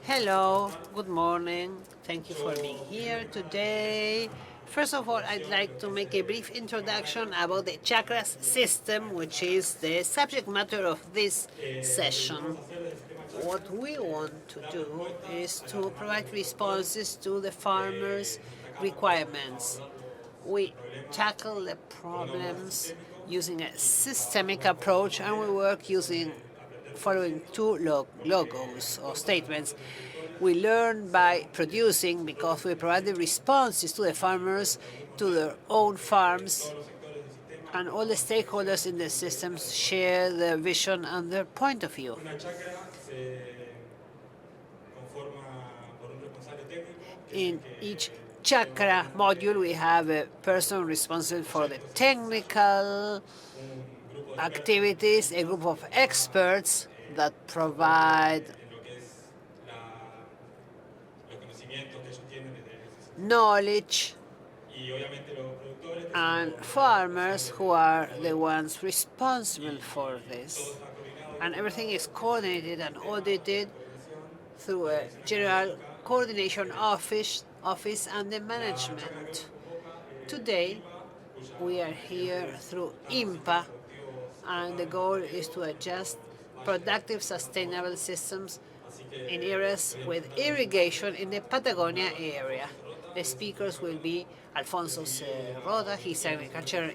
Hello, good morning. Thank you for being here today. First of all, I'd like to make a brief introduction about the chakras system, which is the subject matter of this session. What we want to do is to provide responses to the farmers' requirements. We tackle the problems using a systemic approach, and we work following two logos or statements. We learn by producing because we provide the responses to the farmers, to their own farms, and all the stakeholders in the systems share their vision and their point of view. In each chakra module, we have a person responsible for the technical activities, a group of experts that provide knowledge, and farmers who are the ones responsible for this. And everything is coordinated and audited through a general coordination office and the management. Today, we are here through INTA, and the goal is to adjust productive, sustainable systems in areas with irrigation in the Patagonia area. The speakers will be Alfonso Cerrota. He's an agricultural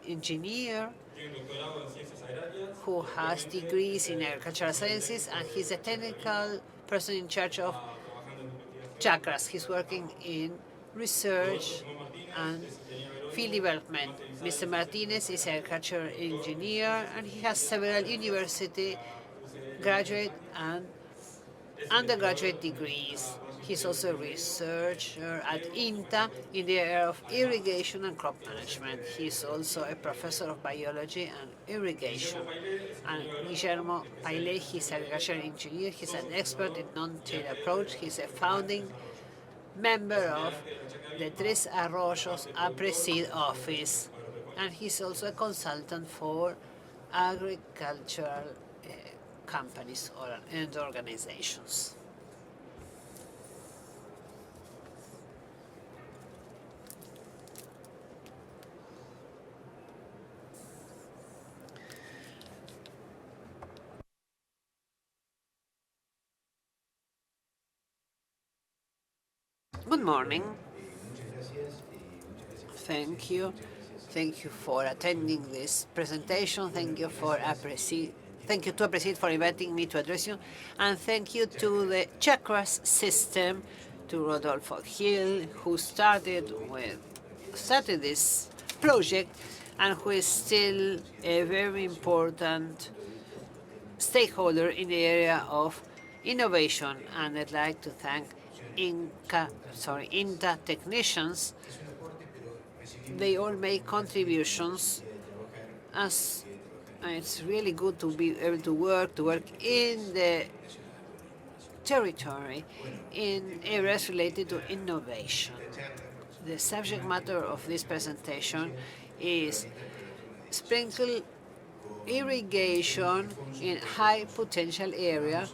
engineer who has degrees in agricultural sciences, and he's a technical person in charge of chakras. He's working in research and field development. Mr. Martínez is an agricultural engineer, and he has several university graduate and undergraduate degrees. He's also a researcher at INTA in the area of irrigation and crop management. He's also a professor of biology and irrigation. And Guillermo Pailhé, he's an agricultural engineer. He's an expert in non-till approach. He's a founding member of the Tres Arroyos Aapresid office. And he's also a consultant for agricultural companies and organizations. Good morning. Thank you. Thank you for attending this presentation. Thank you for Aapresid. Thank you to Aapresid for inviting me to address you. And thank you to the chakras system, to Rodolfo Gil, who started this project and who is still a very important stakeholder in the area of innovation. And I'd like to thank INTA technicians. They all make contributions, as it's really good to be able to work in the territory in areas related to innovation. The subject matter of this presentation is sprinkle irrigation in high potential areas,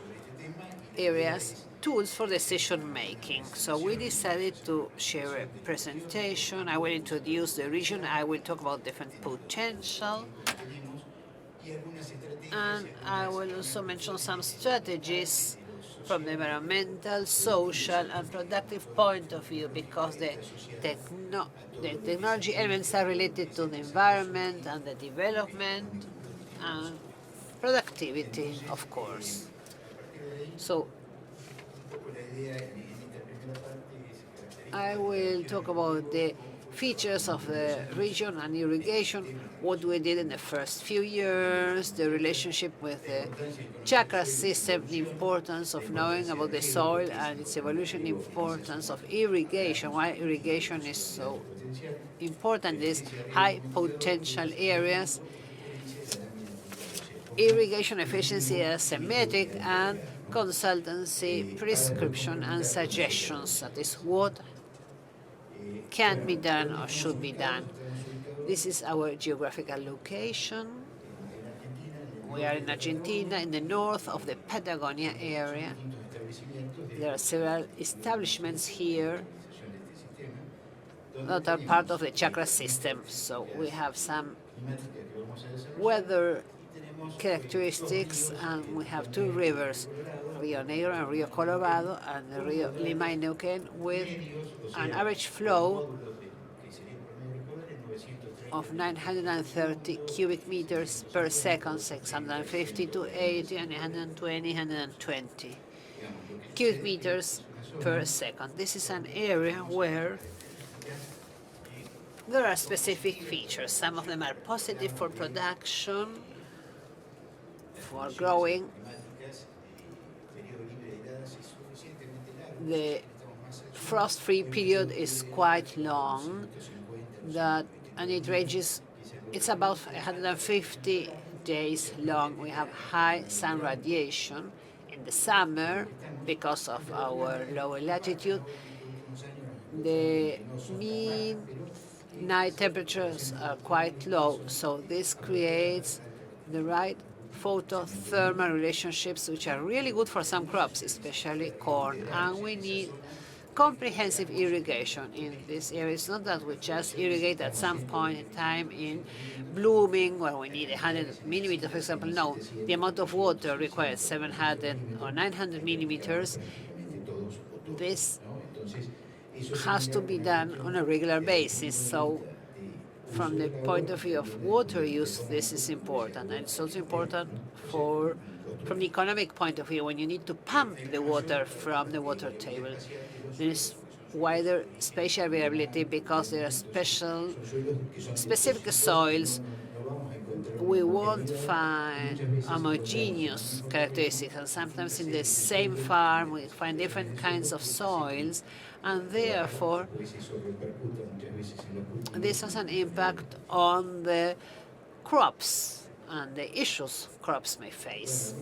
tools for decision making. So we decided to share a presentation. I will introduce the region. I will talk about different potential. And I will also mention some strategies from the environmental, social, and productive point of view, because the technology elements are related to the environment and the development and productivity, of course. So I will talk about the features of the region and irrigation, what we did in the first few years, the relationship with the chakra system, the importance of knowing about the soil and its evolution, the importance of irrigation, why irrigation is so important, is high potential areas, irrigation efficiency as a metric, and consultancy, prescription, and suggestions. That is what can be done or should be done. This is our geographical location. We are in Argentina, in the north of the Patagonia area. There are several establishments here that are part of the chakra system. So we have some weather characteristics, and we have two rivers, Rio Negro and Rio Colorado, and the Rio Lima y Neuquén, with an average flow of 930 cubic meters per second, 650 to 80, and 120, 120 cubic meters per second. This is an area where there are specific features. Some of them are positive for production, for growing. The frost-free period is quite long, and it ranges, it's about 150 days long. We have high sun radiation in the summer because of our lower latitude. The mean night temperatures are quite low, so this creates the right photothermal relationships, which are really good for some crops, especially corn. And we need comprehensive irrigation in this area. It's not that we just irrigate at some point in time in blooming where we need 100 millimeters, for example. No, the amount of water requires 700 or 900 millimeters. This has to be done on a regular basis. So from the point of view of water use, this is important. And it's also important from the economic point of view, when you need to pump the water from the water table. There is wider spatial variability because there are specific soils. We won't find homogeneous characteristics, and sometimes in the same farm we find different kinds of soils, and therefore this has an impact on the crops and the issues crops may face.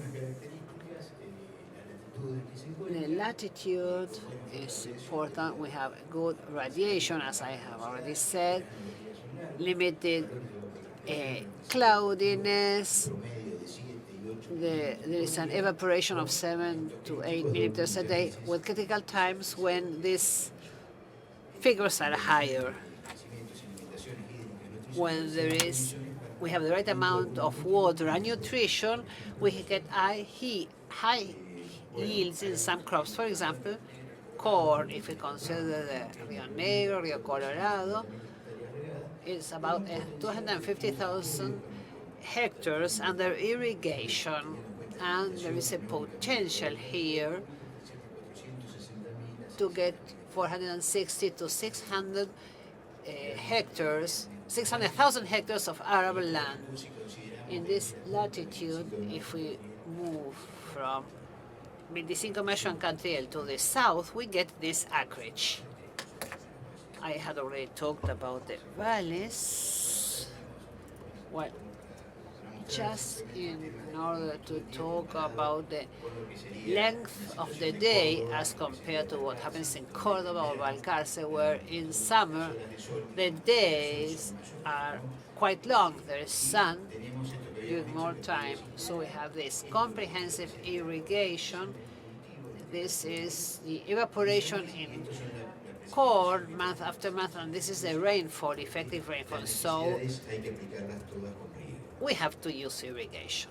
The latitude is important. We have good radiation, as I have already said, limited cloudiness. There is an evaporation of 7 to 8 millimeters a day, with critical times when these figures are higher. When we have the right amount of water and nutrition, we can get high yields in some crops. For example, corn, if we consider the Rio Negro, Rio Colorado, it's about 250,000 hectares under irrigation, and there is a potential here to get 460 to 600 hectares, 600,000 hectares of arable land. In this latitude, if we move from 25 Mayo and Cantriel to the south, we get this acreage. I had already talked about the valleys. Well, just in order to talk about the length of the day as compared to what happens in Cordoba or Balcarce, where in summer the days are quite long. There is sun during more time, so we have this comprehensive irrigation. This is the evaporation in corn month after month, and this is the rainfall, effective rainfall. So we have to use irrigation.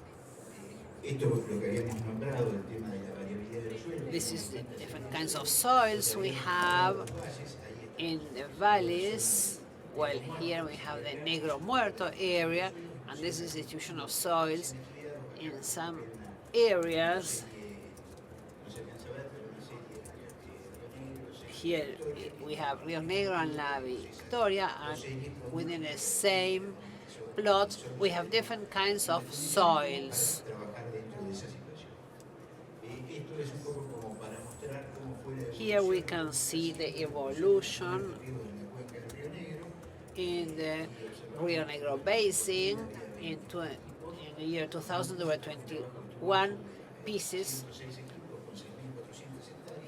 This is the different kinds of soils we have in the valleys. Well, here we have the Negro Muerto area, and this is the distribution of soils in some areas. Here we have Rio Negro and La Victoria, and within the same plot we have different kinds of soils. Here we can see the evolution in the Rio Negro basin. In the year 2000 there were 21 pieces.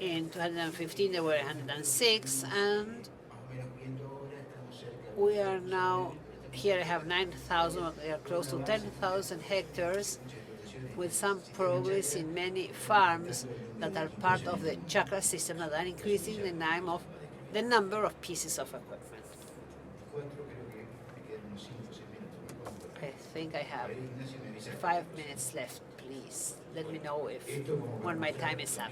In 2015 there were 106, and we are now, here I have 9,000, they are close to 10,000 hectares. with some progress in many farms that are part of the chakra system that are increasing the number of pieces of equipment. I think I have 5 minutes left, please. Let me know when my time is up.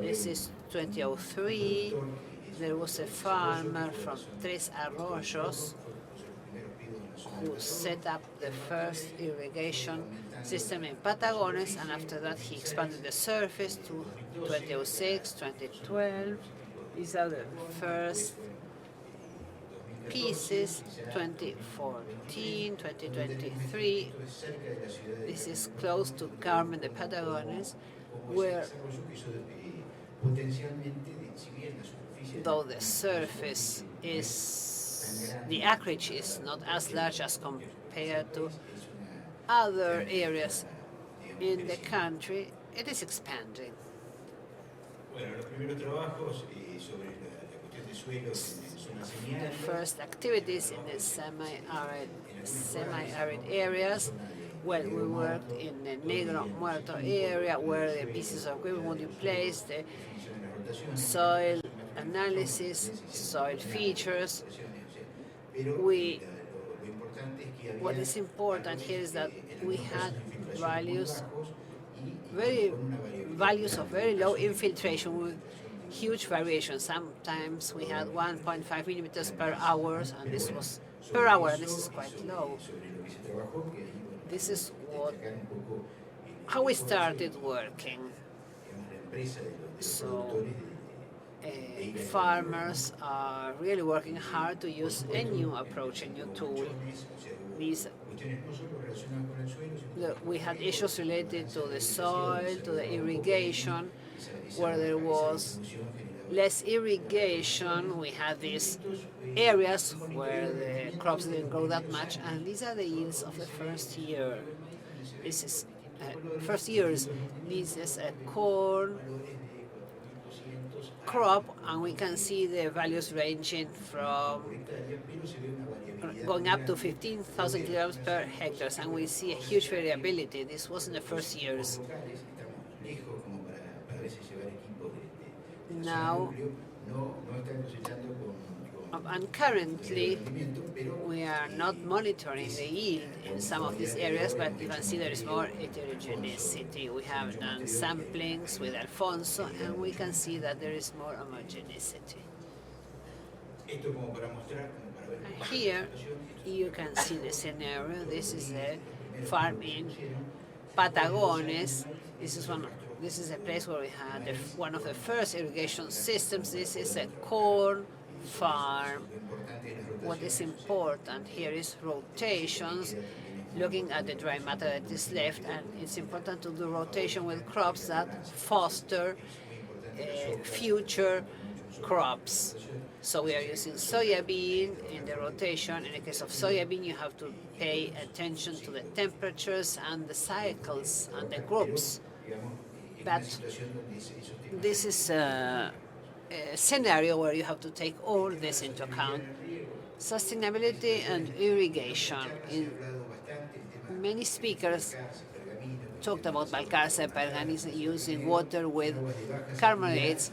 This is 2003. There was a farmer from Tres Arroyos who set up the first irrigation system in Patagones, and after that he expanded the surface to 2006, 2012. These are the first pieces, 2014, 2023. This is close to Carmen de Patagones, where though the surface the acreage is not as large as compared to other areas in the country, it is expanding. The first activities in the semi-arid areas, well, we worked in the Negro Muerto area where the pieces of equipment would be placed, the soil analysis, soil features. What is important here is that we had values of very low infiltration with huge variation. Sometimes we had 1.5 millimeters per hour, and this was per hour, and this is quite low. This is how we started working. So farmers are really working hard to use a new approach, a new tool. We had issues related to the soil, to the irrigation, where there was less irrigation. We had these areas where the crops didn't grow that much, and these are the yields of the first year. This is first years. This is a corn crop, and we can see the values ranging from going up to 15,000 kilograms per hectare, and we see a huge variability. This was in the first years. Now, and currently, we are not monitoring the yield in some of these areas, but you can see there is more heterogeneity. We have done samplings with Alfonso, and we can see that there is more homogeneity. Here, you can see the scenario. This is a farm in Patagones. This is a place where we had one of the first irrigation systems. This is a corn farm. What is important here is rotations, looking at the dry matter that is left, and it's important to do rotation with crops that foster future crops. So we are using soybean in the rotation. In the case of soybean, you have to pay attention to the temperatures and the cycles and the groups. But this is a scenario where you have to take all this into account. Sustainability and irrigation. Many speakers talked about Balcarce, Perganis, using water with carbonates.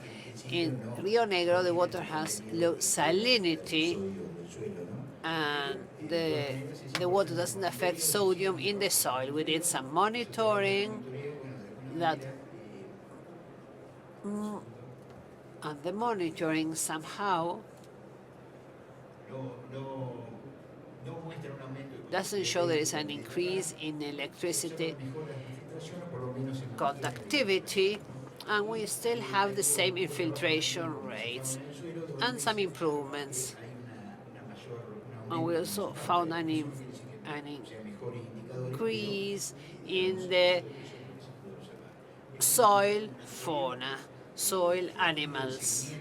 In Rio Negro, the water has low salinity, and the water doesn't affect sodium in the soil. We did some monitoring and the monitoring somehow doesn't show there is an increase in electricity conductivity, and we still have the same infiltration rates and some improvements. And we also found an increase in the soil fauna, soil animals.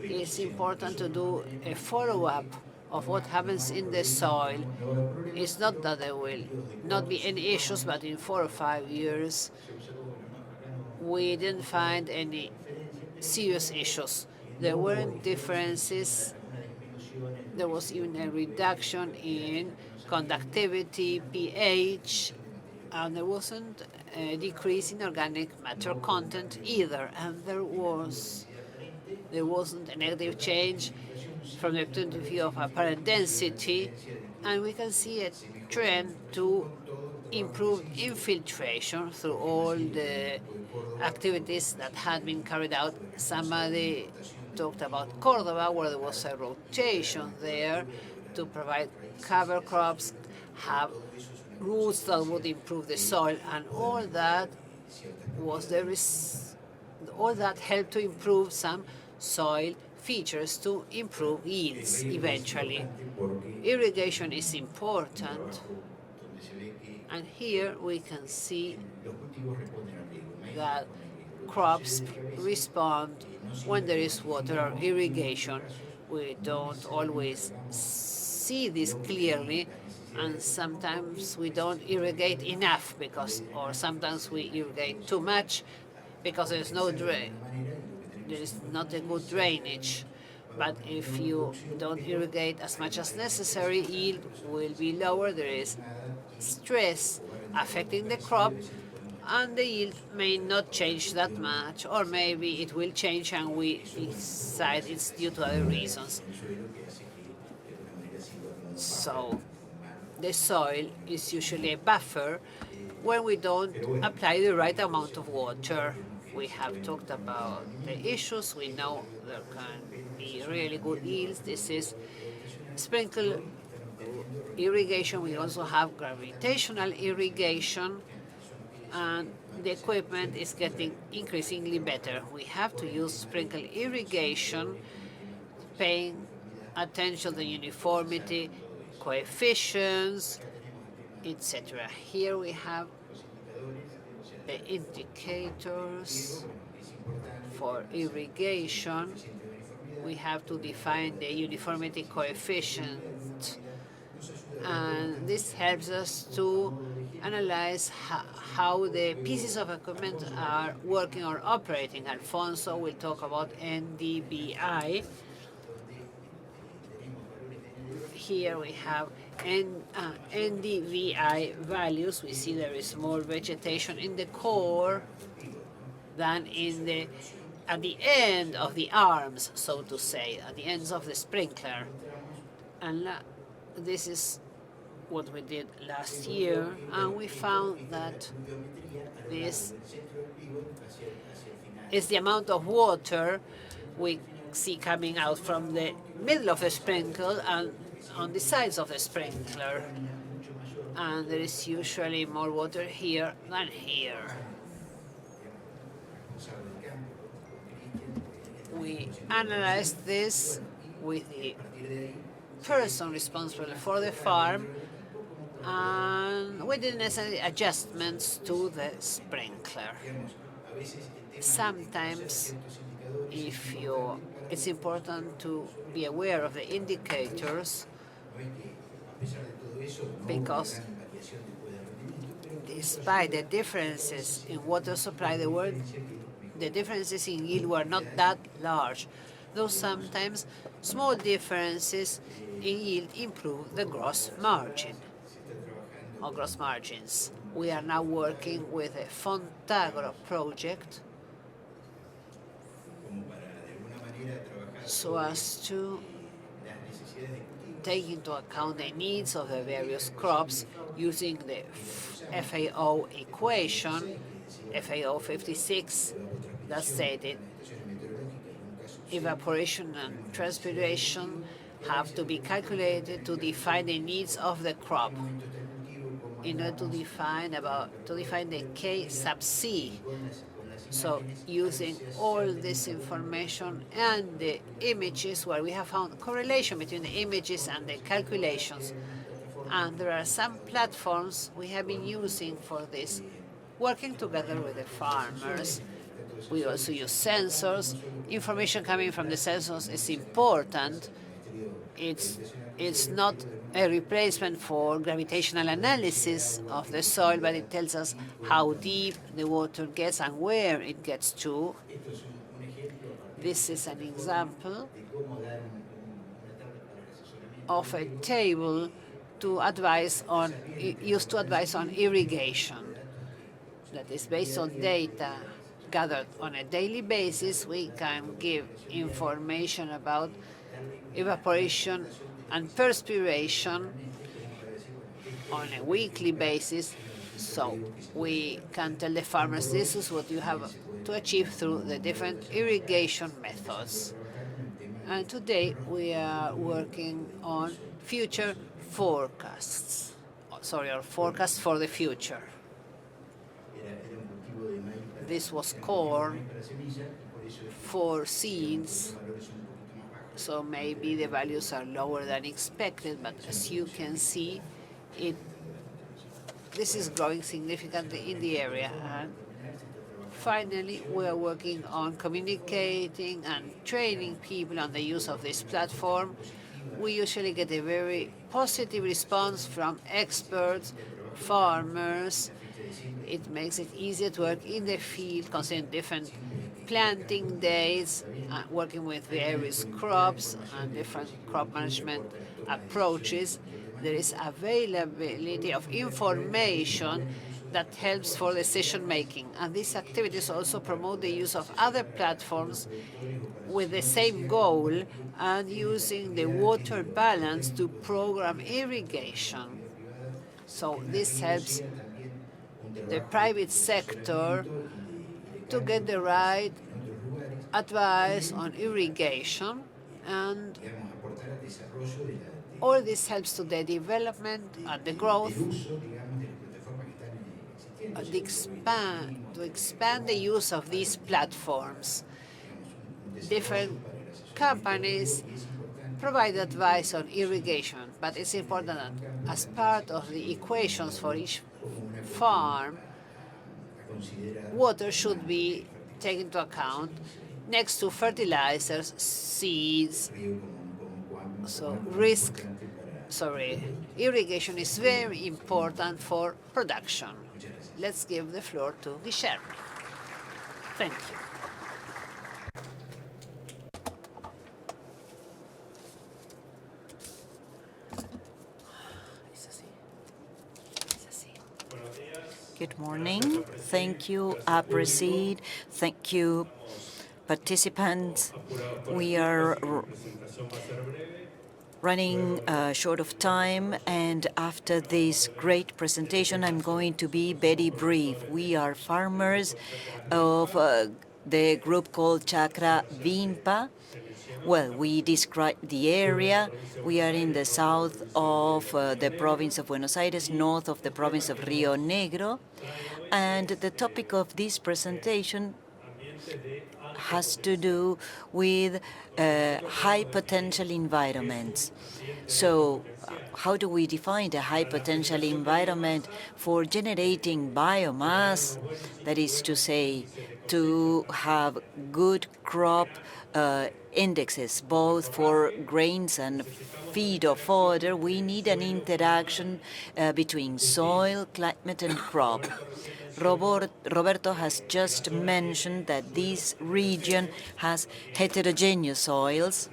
It's important to do a follow-up of what happens in the soil. It's not that there will not be any issues, but in 4 or 5 years, we didn't find any serious issues. There weren't differences. There was even a reduction in conductivity, pH, And there wasn't a decrease in organic matter content either, and there wasn't a negative change from the point of view of apparent density, and we can see a trend to improved infiltration through all the activities that had been carried out. Somebody talked about Córdoba, where there was a rotation there to provide cover crops, have roots that would improve the soil, and all that helped to improve some soil features to improve yields eventually. Irrigation is important, and here we can see that crops respond when there is water or irrigation. We don't always see this clearly, and sometimes we don't irrigate enough or sometimes we irrigate too much because there's no drain. There is not a good drainage. But if you don't irrigate as much as necessary, yield will be lower. There is stress affecting the crop, and the yield may not change that much, or maybe it will change and we decide it's due to other reasons. So the soil is usually a buffer when we don't apply the right amount of water. We have talked about the issues. We know there can be really good yields. This is sprinkle irrigation. We also have gravitational irrigation, and the equipment is getting increasingly better. We have to use sprinkle irrigation, paying attention to the uniformity, coefficients, etc. Here we have the indicators for irrigation. We have to define the uniformity coefficient, and this helps us to analyze how the pieces of equipment are working or operating. Alfonso will talk about NDVI. Here we have NDVI values. We see there is more vegetation in the core than at the end of the arms, so to say, at the ends of the sprinkler. And this is what we did last year, and we found that this is the amount of water we see coming out from the middle of the sprinkle and on the sides of the sprinkler. And there is usually more water here than here. We analyzed this with the person responsible for the farm, and we did necessary adjustments to the sprinkler. Sometimes, it's important to be aware of the indicators, because despite the differences in water supply, the differences in yield were not that large, though sometimes small differences in yield improve the gross margin or gross margins. We are now working with a Fontagro project so as to take into account the needs of the various crops using the FAO equation, FAO 56, that stated evaporation and transpiration have to be calculated to define the needs of the crop in order to define the K sub C. So using all this information and the images, where we have found correlation between the images and the calculations. And there are some platforms we have been using for this, working together with the farmers. We also use sensors. Information coming from the sensors is important. It's not a replacement for gravitational analysis of the soil, but it tells us how deep the water gets and where it gets to. This is an example of a table to advise on irrigation. That is based on data gathered on a daily basis. We can give information about evaporation and perspiration on a weekly basis. So we can tell the farmers this is what you have to achieve through the different irrigation methods. And today we are working on future forecasts, or forecasts for the future. This was corn for seeds, so maybe the values are lower than expected, but as you can see, this is growing significantly in the area. And finally, we are working on communicating and training people on the use of this platform. We usually get a very positive response from experts, farmers. It makes it easier to work in the field, considering different planting days, working with various crops and different crop management approaches. There is availability of information that helps for decision making. And these activities also promote the use of other platforms with the same goal and using the water balance to program irrigation. So this helps the private sector to get the right advice on irrigation, and all this helps to the development and the growth, to expand the use of these platforms. Different companies provide advice on irrigation, but it's important that as part of the equations for each farm, water should be taken into account next to fertilizers, seeds. So irrigation is very important for production. Let's give the floor to Guillermo. Thank you. Good morning. Thank you, Aapresid. Thank you, participants. We are running short of time, and after this great presentation, I'm going to be very brief. We are farmers of the group called Chacra Vimpa. Well, we describe the area. We are in the south of the province of Buenos Aires, north of the province of Rio Negro. And the topic of this presentation has to do with high potential environments. So how do we define a high potential environment for generating biomass? That is to say, to have good crop indexes, both for grains and feed or fodder. We need an interaction between soil, climate, and crop. Roberto has just mentioned that this region has heterogeneous soils.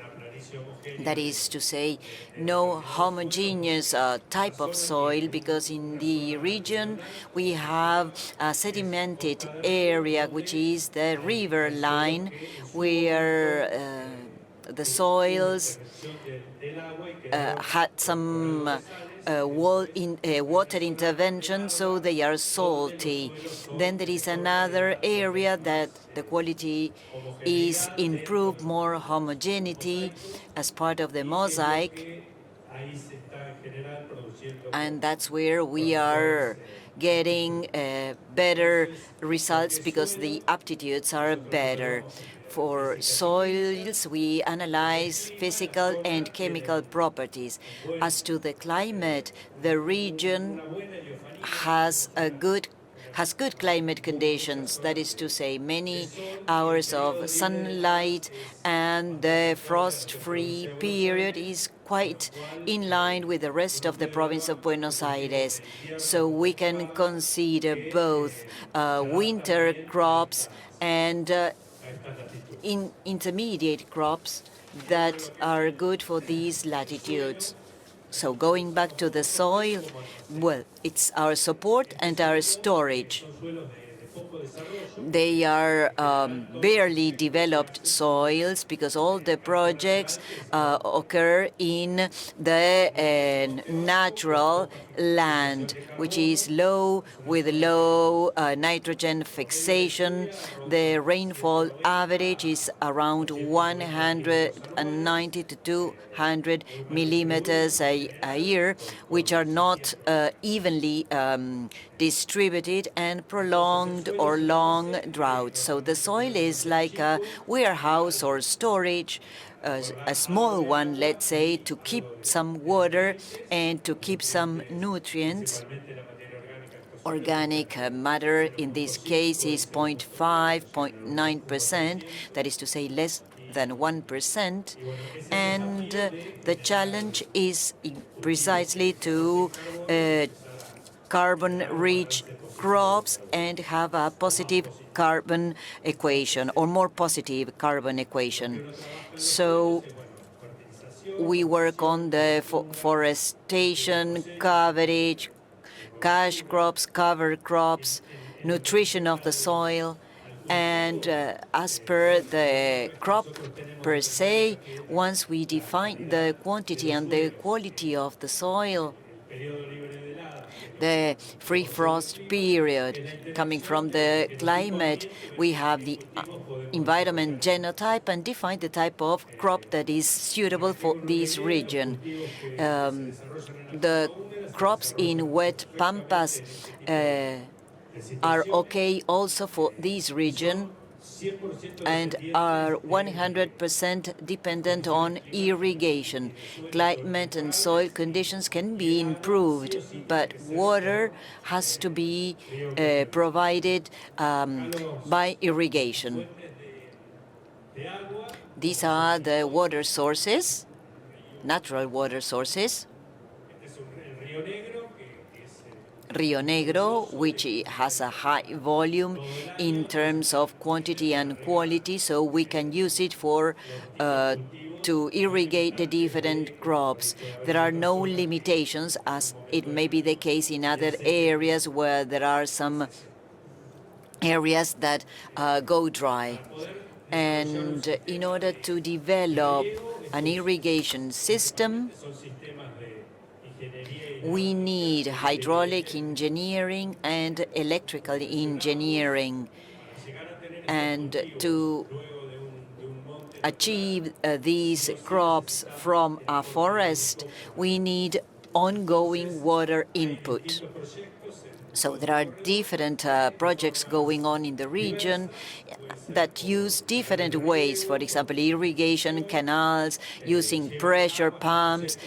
That is to say, no homogeneous type of soil, because in the region we have a sedimented area, which is the river line, where the soils had some water intervention, so they are salty. Then there is another area that the quality is improved, more homogeneity as part of the mosaic, and that's where we are getting better results because the aptitudes are better. For soils, we analyze physical and chemical properties. As to the climate, the region has good climate conditions, that is to say, many hours of sunlight, and the frost-free period is quite in line with the rest of the province of Buenos Aires. So we can consider both winter crops and intermediate crops that are good for these latitudes. So going back to the soil, well, it's our support and our storage. They are barely developed soils because all the projects occur in the natural land, which is low with low nitrogen fixation. The rainfall average is around 190 to 200 millimeters a year, which are not evenly distributed and prolonged or long droughts. So the soil is like a warehouse or storage, a small one, let's say, to keep some water and to keep some nutrients. Organic matter in this case is 0.5, 0.9%, that is to say less than 1%. And the challenge is precisely to carbon-rich crops and have a positive carbon equation or more positive carbon equation. So we work on the forestation, coverage, cash crops, cover crops, nutrition of the soil, and as per the crop per se, once we define the quantity and the quality of the soil, the free frost period coming from the climate, we have the environment genotype and define the type of crop that is suitable for this region. The crops in wet pampas are okay also for this region and are 100% dependent on irrigation. Climate and soil conditions can be improved, but water has to be provided by irrigation. These are the water sources, natural water sources. Rio Negro, which has a high volume in terms of quantity and quality, so we can use it for to irrigate the different crops. There are no limitations, as it may be the case in other areas where there are some areas that go dry. And in order to develop an irrigation system, we need hydraulic engineering and electrical engineering. And to achieve these crops from a forest, we need ongoing water input. So there are different projects going on in the region that use different ways. For example, irrigation canals, using pressure pumps,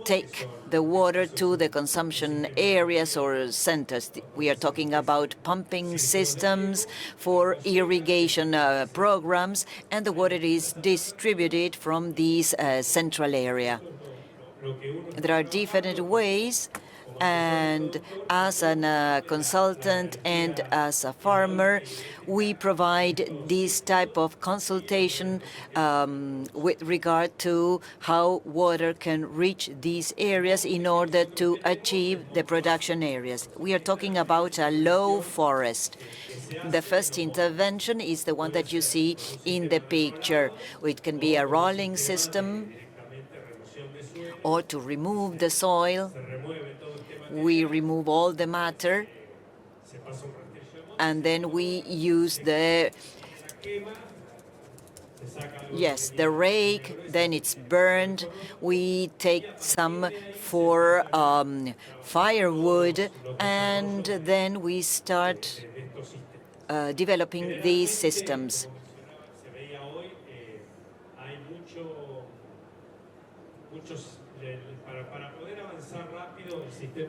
take the water to the consumption areas or centers. We are talking about pumping systems for irrigation programs, and the water is distributed from this central area. There are different ways, and as a consultant and as a farmer, we provide this type of consultation with regard to how water can reach these areas in order to achieve the production areas. We are talking about a low forest. The first intervention is the one that you see in the picture. It can be a rolling system or to remove the soil. We remove all the matter, and then we use the rake, then it's burned. We take some for firewood, and then we start developing these systems.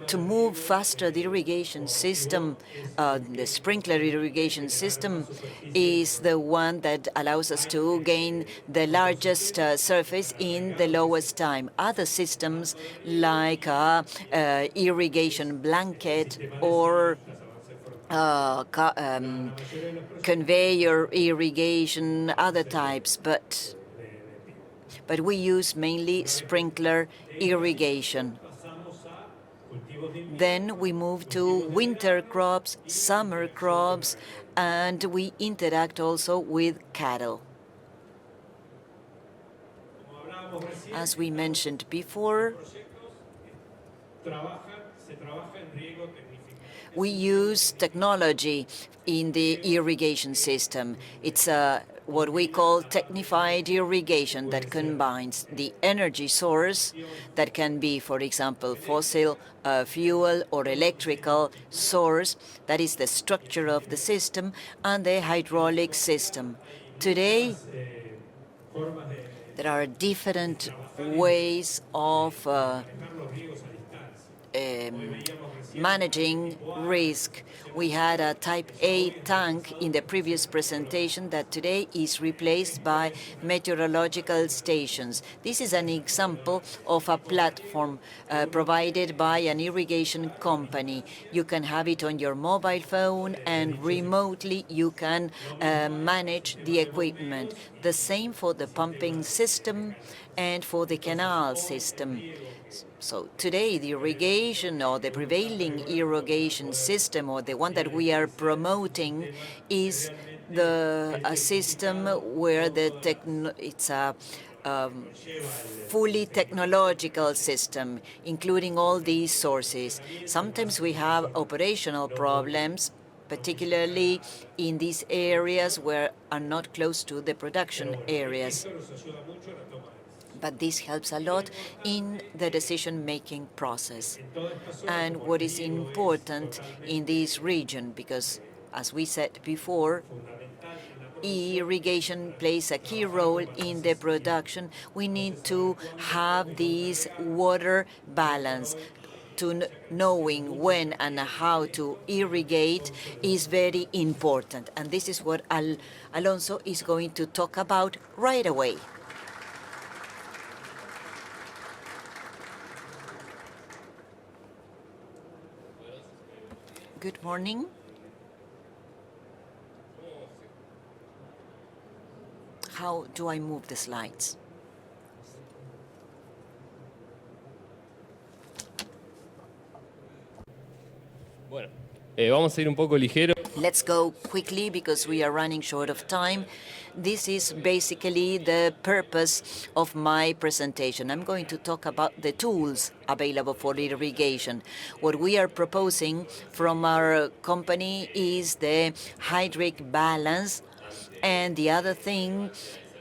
To move faster, the irrigation system, the sprinkler irrigation system, is the one that allows us to gain the largest surface in the lowest time. Other systems, like irrigation blanket or conveyor irrigation, other types, but but we use mainly sprinkler irrigation. Then we move to winter crops, summer crops, and we interact also with cattle. As we mentioned before, we use technology in the irrigation system. It's what we call technified irrigation that combines the energy source that can be, for example, fossil fuel or electrical source, that is the structure of the system, and the hydraulic system. Today, there are different ways of managing risk. We had a type A tank in the previous presentation that today is replaced by meteorological stations. This is an example of a platform provided by an irrigation company. You can have it on your mobile phone, and remotely you can manage the equipment. The same for the pumping system and for the canal system. So today, the irrigation or the prevailing irrigation system, or the one that we are promoting, is a system where it's a fully technological system, including all these sources. Sometimes we have operational problems, particularly in these areas where are not close to the production areas. But this helps a lot in the decision-making process. And what is important in this region, because as we said before, irrigation plays a key role in the production. We need to have this water balance. Knowing when and how to irrigate is very important. And this is what Alfonso is going to talk about right away. Good morning. How do I move the slides? Bueno, vamos a ir un poco ligero. Let's go quickly because we are running short of time. This is basically the purpose of my presentation. I'm going to talk about the tools available for irrigation. What we are proposing from our company is the hydric balance, and the other thing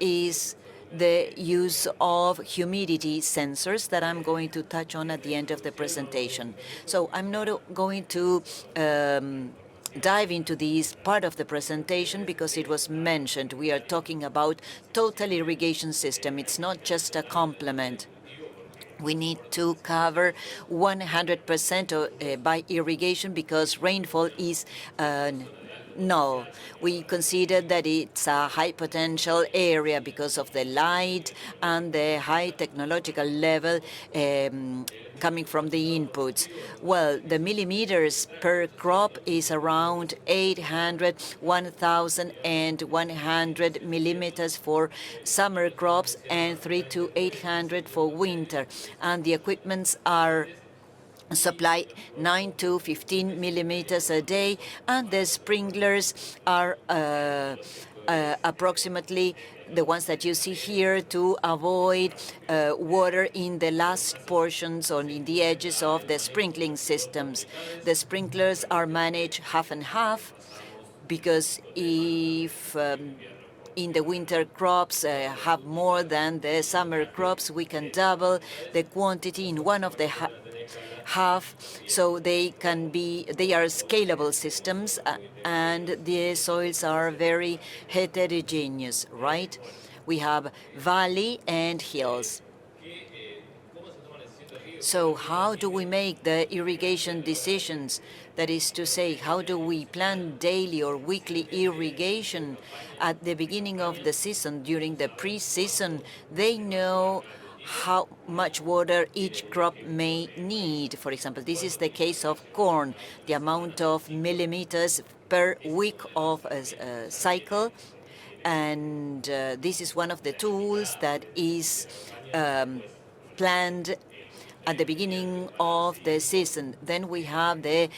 is the use of humidity sensors that I'm going to touch on at the end of the presentation. So I'm not going to dive into this part of the presentation because it was mentioned. We are talking about total irrigation system. It's not just a complement. We need to cover 100% by irrigation because rainfall is null. We consider that it's a high potential area because of the light and the high technological level coming from the inputs. Well, the millimeters per crop is around 800, 1,100 millimeters for summer crops and 300 to 800 for winter. And the equipments are supply 9 to 15 millimeters a day, and the sprinklers are approximately the ones that you see here to avoid water in the last portions or in the edges of the sprinkling systems. The sprinklers are managed half and half because if in the winter crops have more than the summer crops, we can double the quantity in one of the half, so they are scalable systems, and the soils are very heterogeneous, right? We have valley and hills. So how do we make the irrigation decisions? That is to say, how do we plan daily or weekly irrigation? At the beginning of the season, during the pre-season, they know how much water each crop may need. For example, this is the case of corn, the amount of millimeters per week of a cycle. And this is one of the tools that is planned at the beginning of the season. Then we have the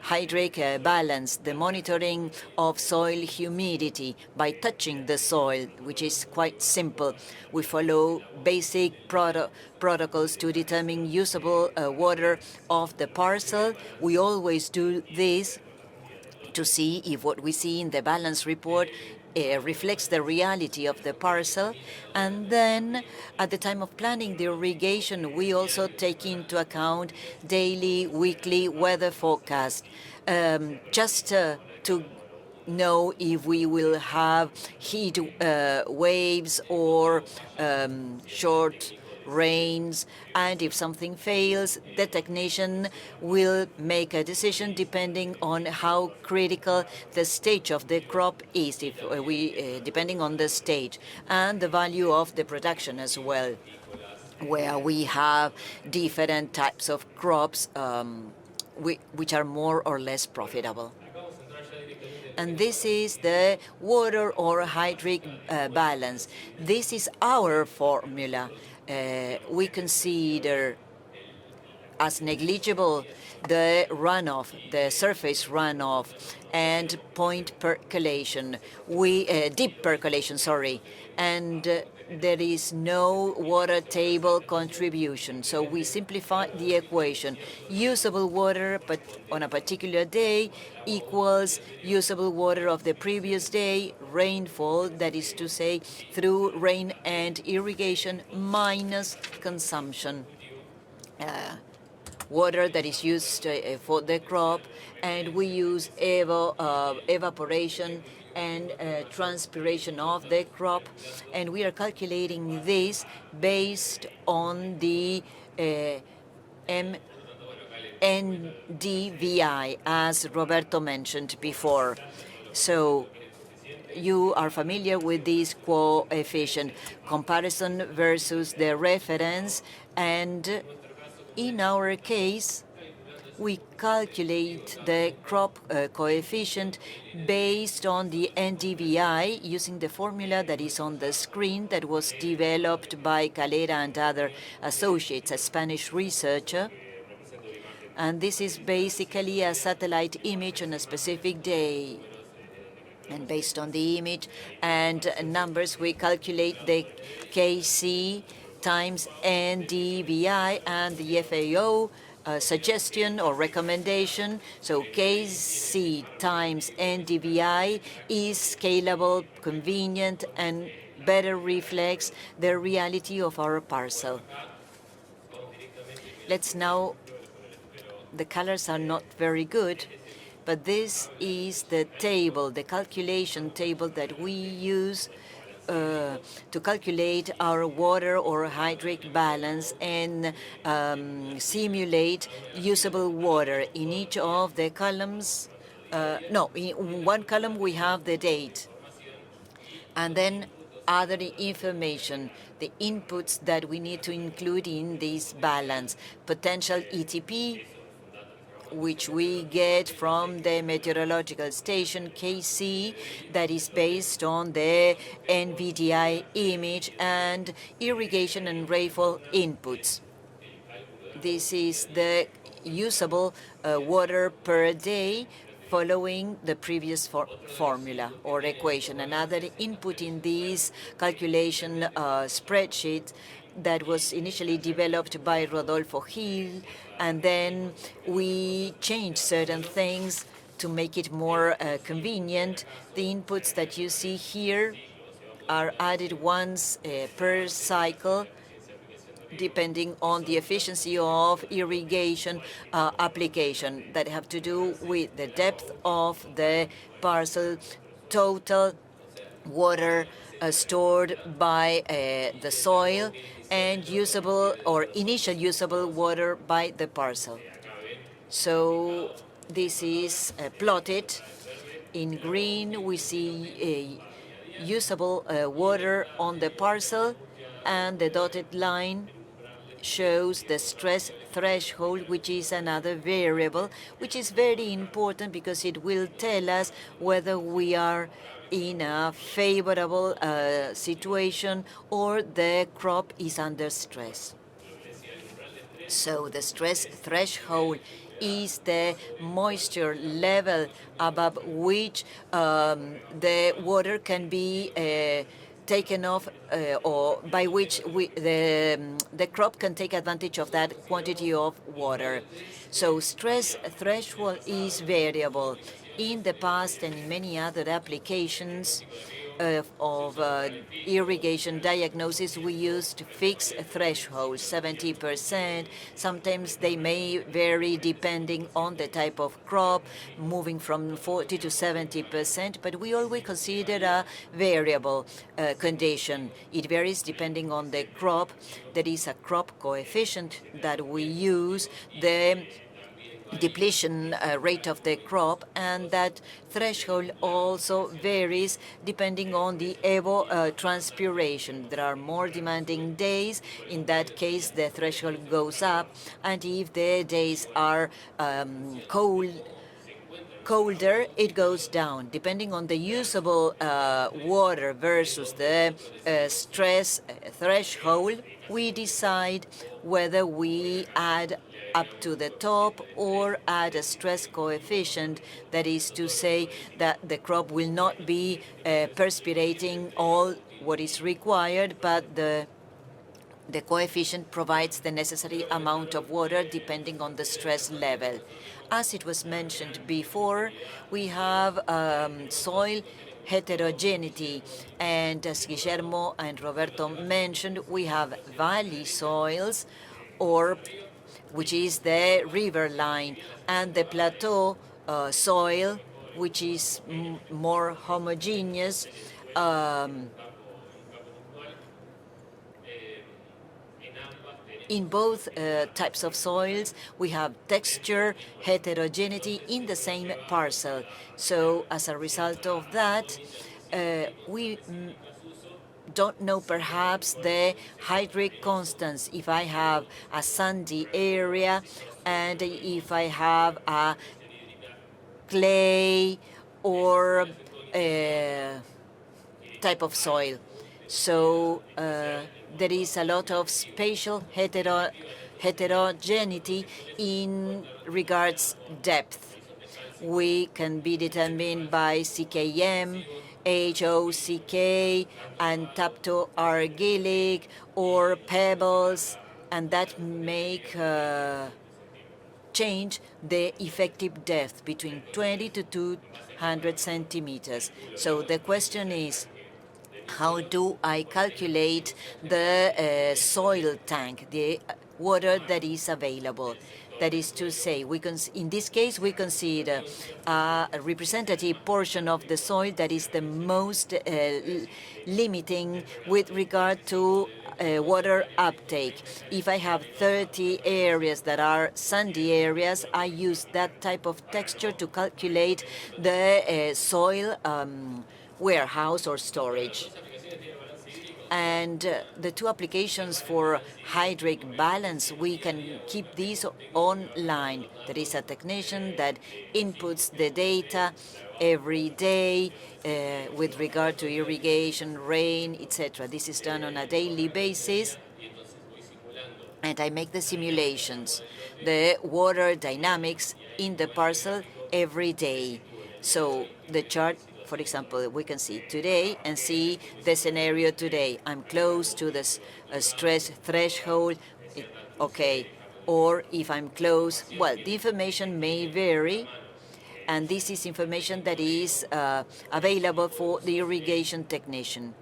hydric balance, the monitoring of soil humidity by touching the soil, which is quite simple. We follow basic protocols to determine usable water of the parcel. We always do this to see if what we see in the balance report reflects the reality of the parcel. And then at the time of planning the irrigation, we also take into account daily, weekly weather forecast, just to know if we will have heat waves or short rains, and if something fails, the technician will make a decision depending on how critical the stage of the crop is, if depending on the stage, and the value of the production as well, where we have different types of crops which are more or less profitable. And this is the water or hydric balance. This is our formula. We consider as negligible the runoff, the surface runoff, and point percolation. Deep percolation, sorry. And there is no water table contribution. So we simplify the equation. Usable water but on a particular day equals usable water of the previous day, rainfall, that is to say, through rain and irrigation, minus consumption. Water that is used for the crop, and we use evaporation and transpiration of the crop, and we are calculating this based on the NDVI, as Roberto mentioned before. So you are familiar with this coefficient, comparison versus the reference, and in our case, we calculate the crop coefficient based on the NDVI using the formula that is on the screen that was developed by Calera and other associates, a Spanish researcher. And this is basically a satellite image on a specific day. And based on the image and numbers, we calculate the KC times NDVI and the FAO suggestion or recommendation. So KC times NDVI is scalable, convenient, and better reflects the reality of our parcel. Let's now, the colors are not very good, but this is the table, the calculation table that we use to calculate our water or hydric balance and simulate usable water. In each of the columns, in one column we have the date, and then other information, the inputs that we need to include in this balance, potential ETP, which we get from the meteorological station, KC, that is based on the NVDI image, and irrigation and rainfall inputs. This is the usable water per day following the previous formula or equation. Another input in this calculation spreadsheet that was initially developed by Rodolfo Gil, and then we changed certain things to make it more convenient. The inputs that you see here are added once per cycle, depending on the efficiency of irrigation application that have to do with the depth of the parcel, total water stored by the soil, and usable or initial usable water by the parcel. So this is plotted. In green, we see usable water on the parcel, and the dotted line shows the stress threshold, which is another variable, which is very important because it will tell us whether we are in a favorable situation or the crop is under stress. So the stress threshold is the moisture level above which the water can be taken off, or by which the crop can take advantage of that quantity of water. So stress threshold is variable. In the past and in many other applications of irrigation diagnosis, we used fixed thresholds, 70%. Sometimes they may vary depending on the type of crop, moving from 40 to 70%, but we always consider a variable condition. It varies depending on the crop. There is a crop coefficient that we use, the depletion rate of the crop, and that threshold also varies depending on the evapotranspiration. There are more demanding days. In that case, the threshold goes up, and if the days are colder, it goes down. Depending on the usable water versus the stress threshold, we decide whether we add up to the top or add a stress coefficient, that is to say that the crop will not be perspirating all what is required, but the coefficient provides the necessary amount of water depending on the stress level. As it was mentioned before, we have soil heterogeneity, and as Guillermo and Roberto mentioned, we have valley soils, or which is the river line, and the plateau soil, which is more homogeneous. In both types of soils, we have texture heterogeneity in the same parcel. So as a result of that, we don't know perhaps the hydric constants if I have a sandy area and if I have a clay or type of soil. So there is a lot of spatial heterogeneity in regards depth. We can be determined by CKM, HOCK, and tapto-argillic, or pebbles, and that make change the effective depth between 20 to 200 centimeters. So the question is, how do I calculate the soil tank, the water that is available? That is to say, in this case, we consider a representative portion of the soil that is the most limiting with regard to water uptake. If I have 30 areas that are sandy areas, I use that type of texture to calculate the soil warehouse or storage. And the two applications for hydric balance, we can keep these online. There is a technician that inputs the data every day with regard to irrigation, rain, etc. This is done on a daily basis, and I make the simulations, the water dynamics in the parcel every day. So the chart, for example, we can see today and see the scenario today. I'm close to the stress threshold, okay. Or if I'm close, well, the information may vary, and this is information that is available for the irrigation technician.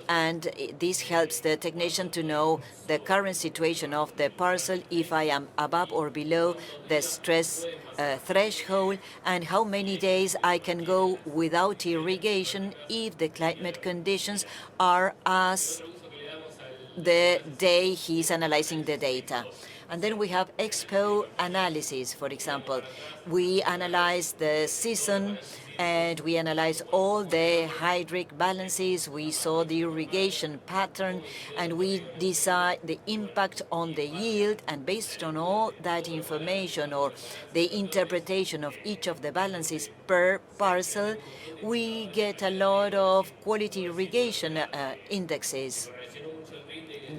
And this helps the technician to know the current situation of the parcel, if I am above or below the stress threshold, and how many days I can go without irrigation if the climate conditions are as the day he's analyzing the data. And then we have expo analysis, for example. We analyze the season and we analyzed all the hydric balances. We saw the irrigation pattern, and we decide the impact on the yield. And based on all that information, or the interpretation of each of the balances per parcel, we get a lot of quality irrigation indexes.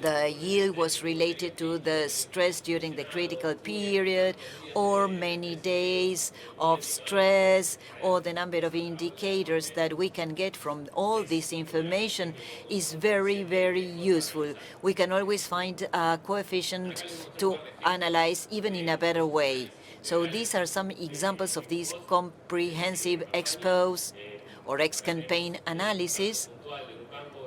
The yield was related to the stress during the critical period, or many days of stress, or the number of indicators that we can get from all this information is very, very useful. We can always find a coefficient to analyze even in a better way. So these are some examples of this comprehensive ex-post or ex-campaign analysis.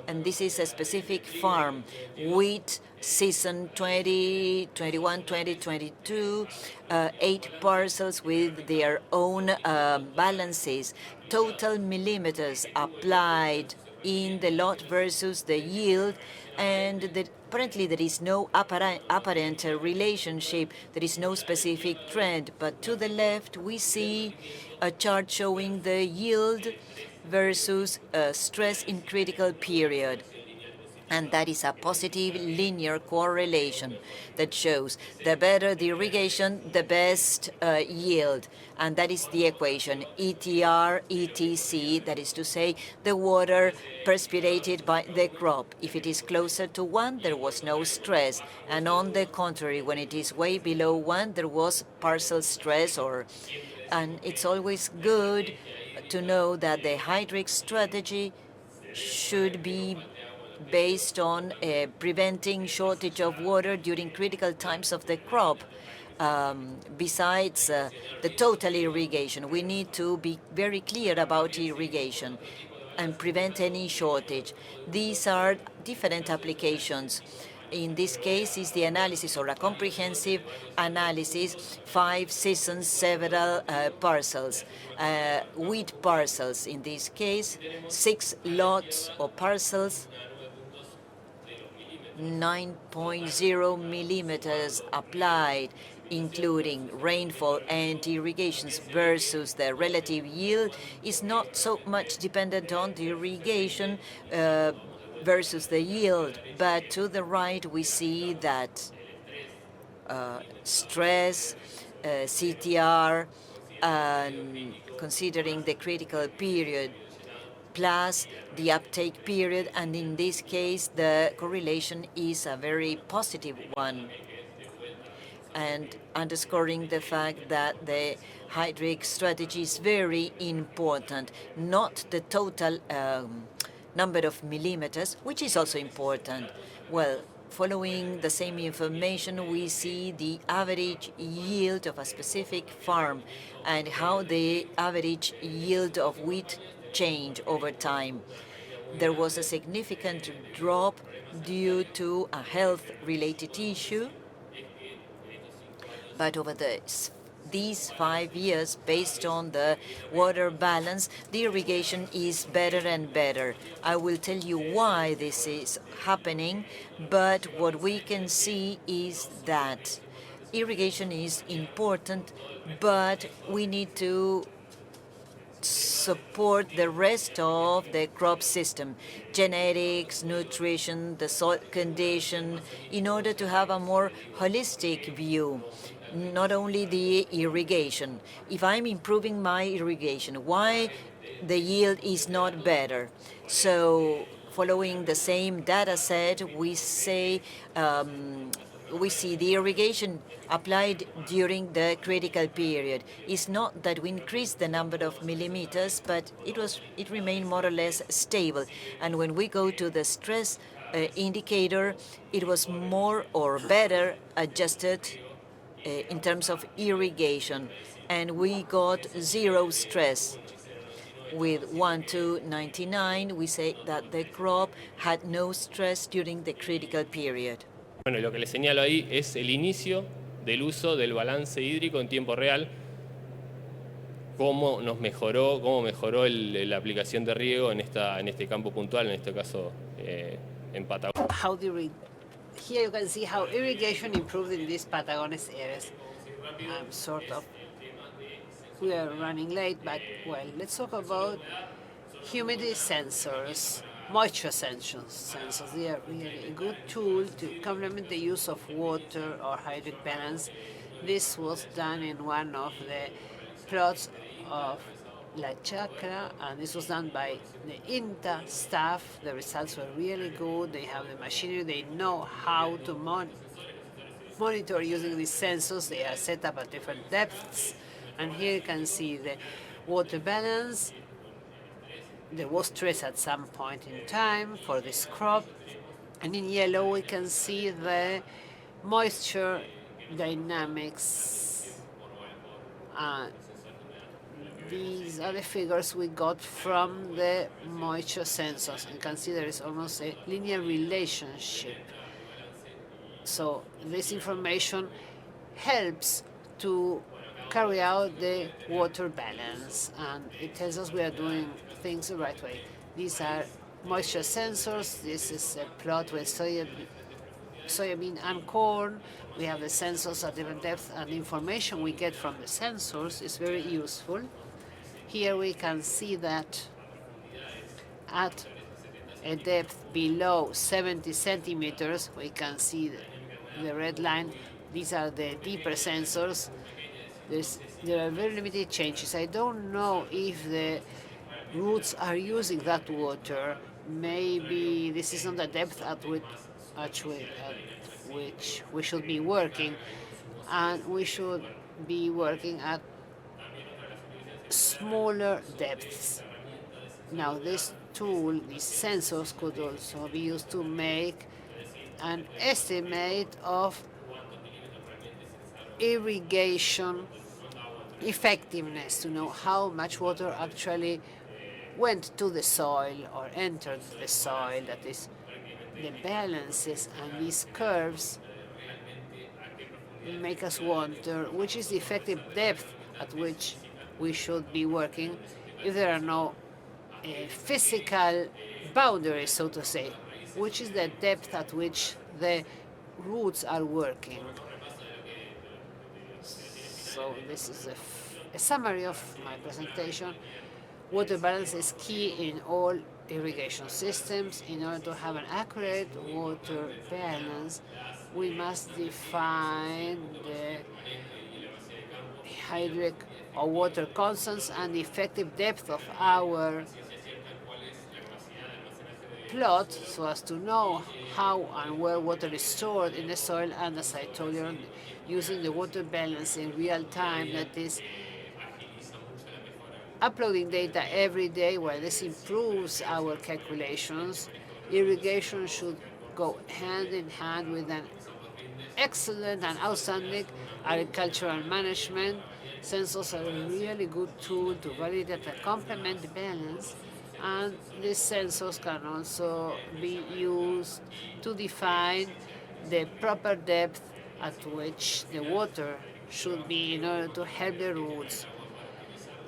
And this is a specific farm, wheat season 2021, 2022, 8 parcels with their own balances, total millimeters applied in the lot versus the yield, and apparently there is no apparent relationship, there is no specific trend. But to the left, we see a chart showing the yield versus stress in critical period. And that is a positive linear correlation that shows the better the irrigation, the best yield. And that is the equation, ETR, ETC, that is to say, the water perspirated by the crop. If it is closer to 1, there was no stress. And on the contrary, when it is way below 1, there was partial stress. And it's always good to know that the hydric strategy should be based on preventing shortage of water during critical times of the crop. Besides the total irrigation, we need to be very clear about irrigation and prevent any shortage. These are different applications. In this case, is the analysis, or a comprehensive analysis, 5 seasons, several parcels, wheat parcels. In this case, 6 lots or parcels, 9.0 millimeters applied, including rainfall and irrigations, versus the relative yield is not so much dependent on the irrigation versus the yield. But to the right, we see that stress, CTR, and considering the critical period, plus the uptake period, and in this case, the correlation is a very positive one, and underscoring the fact that the hydric strategy is very important, not the total number of millimeters, which is also important. Well, following the same information, we see the average yield of a specific farm and how the average yield of wheat change over time. There was a significant drop due to a health-related issue, but over these 5 years, based on the water balance, the irrigation is better and better. I will tell you why this is happening, but what we can see is that irrigation is important, but we need to support the rest of the crop system, genetics, nutrition, the soil condition, in order to have a more holistic view. Not only the irrigation. If I'm improving my irrigation, why the yield is not better? So following the same data set, we say we see the irrigation applied during the critical period. It's not that we increased the number of millimeters, but it remained more or less stable. And when we go to the stress indicator, it was more or better adjusted in terms of irrigation, and we got 0 stress. With 1 to 99, we say that the crop had no stress during the critical period. Bueno, y lo que les señalo ahí es el inicio del uso del balance hídrico en tiempo real, cómo mejoró la aplicación de riego en este campo puntual, en este caso en Patagonia. Here you can see how irrigation improved in these Patagones areas. I'm sort of We are running late, but well, let's talk about humidity sensors, moisture sensors. They are really a good tool to complement the use of water or hydric balance. This was done in one of the plots of La Chacra, and this was done by the INTA staff. The results were really good. They have the machinery. They know how to monitor using these sensors. They are set up at different depths. And here you can see the water balance. There was stress at some point in time for this crop. And in yellow, we can see the moisture dynamics. These are the figures we got from the moisture sensors. You can see there is almost a linear relationship. So this information helps to carry out the water balance, and it tells us we are doing things the right way. These are moisture sensors. This is a plot with soybean and corn. We have the sensors at different depths, and the information we get from the sensors is very useful. Here we can see that at a depth below 70 centimeters, we can see the red line. These are the deeper sensors. There are very limited changes. I don't know if the roots are using that water. Maybe this is not the depth at which we should be working, and we should be working at smaller depths. Now this tool, these sensors, could also be used to make an estimate of irrigation effectiveness, to know how much water actually went to the soil or entered the soil. That is, the balances and these curves make us wonder which is the effective depth at which we should be working if there are no physical boundaries, so to say, which is the depth at which the roots are working. So this is a summary of my presentation. Water balance is key in all irrigation systems. In order to have an accurate water balance, we must define the hydric or water constants and the effective depth of our plot, so as to know how and where water is stored in the soil. And as I told you, using the water balance in real time, that is uploading data every day, where this improves our calculations. Irrigation should go hand in hand with an excellent and outstanding agricultural management. Sensors are a really good tool to validate and complement the balance, and these sensors can also be used to define the proper depth at which the water should be in order to help the roots.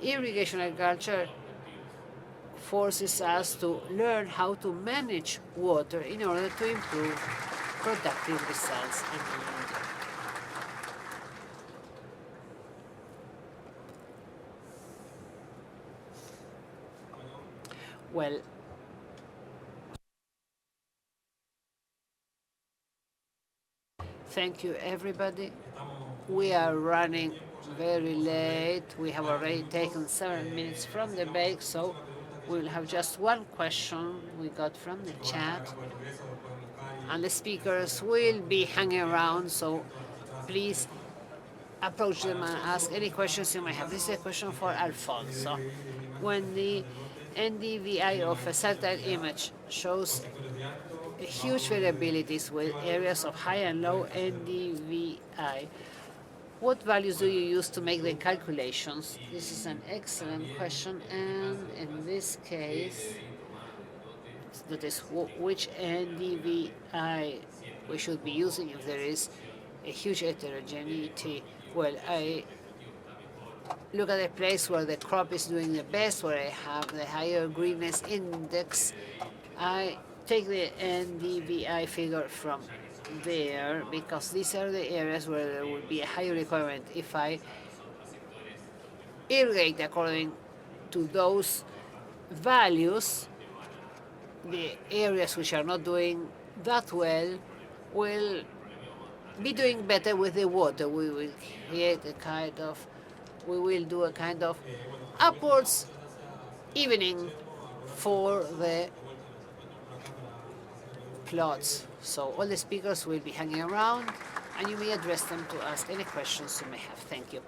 Irrigation agriculture forces us to learn how to manage water in order to improve productive results and yield. Well, thank you, everybody. We are running very late. We have already taken 7 minutes from the break, so we'll have just one question we got from the chat. And the speakers will be hanging around, so please approach them and ask any questions you may have. This is a question for Alfonso. When the NDVI of a satellite image shows huge variabilities with areas of high and low NDVI, what values do you use to make the calculations? This is an excellent question, and in this case, that is which NDVI we should be using if there is a huge heterogeneity. Well, I look at a place where the crop is doing the best, where I have the higher greenness index. I take the NDVI figure from there, because these are the areas where there will be a higher requirement. If I irrigate according to those values, the areas which are not doing that well will be doing better with the water. We will create we will do a kind of upwards evening for the plots. So all the speakers will be hanging around, and you may address them to ask any questions you may have. Thank you.